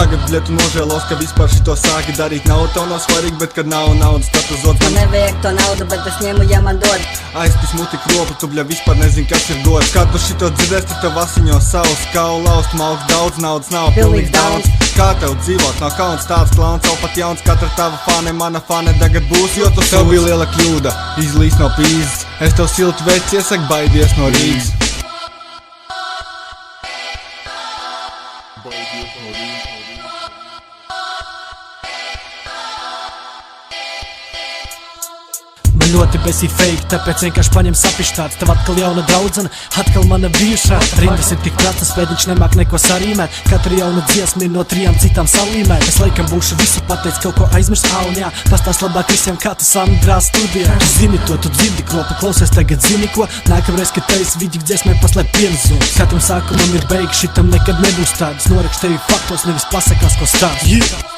tagad, bļet, tu nožēlos, ka vispār šito sāki darīt. Nav tev nav svarīgi, bet kad nav naudas, tad tu zod. Man nevajag to naudu, bet es ņemu, ja man dod. Aizpis muti kropu, tu bļa vispār nezin, kas ir gods. Kad tu šito dzirdēs, tad tev asiņos savus kaulu laust. Malks daudz, naudas nav pilnīgs dauns. Kā tev dzīvot, nav kauns tāds klauns, jau pat jauns. Katra tava fane, mana fane tagad būs, jo tu tev bija liela kļūda, izlīst no pīzes. Es tev siltu veids iesaku, baidies no Rīgas. Man ļoti besi fake, tāpēc vienkārši paņem sapištāts. Tev atkal jauna draudzene, atkal mana bijušā. Rindas ir tik krasas, pēdiņš nemāk neko sarīmēt. Katra jauna dziesma ir no 3 citām salīmēt. Es laikam būšu visu pateic, kaut ko aizmirst aunijā. Pastāst labāk visiem, kā tu Sandrā studijā. Tu zini to, tu dzirdi kropu, klausies tagad zini ko. Nākamreiz, kad tevis vidīgi dziesmai paslēp pienzums. Katram sākumam ir beigas, šitam nekad nebūs tādas. Norakš tevi faktos, nevis pasakās, ko stāst.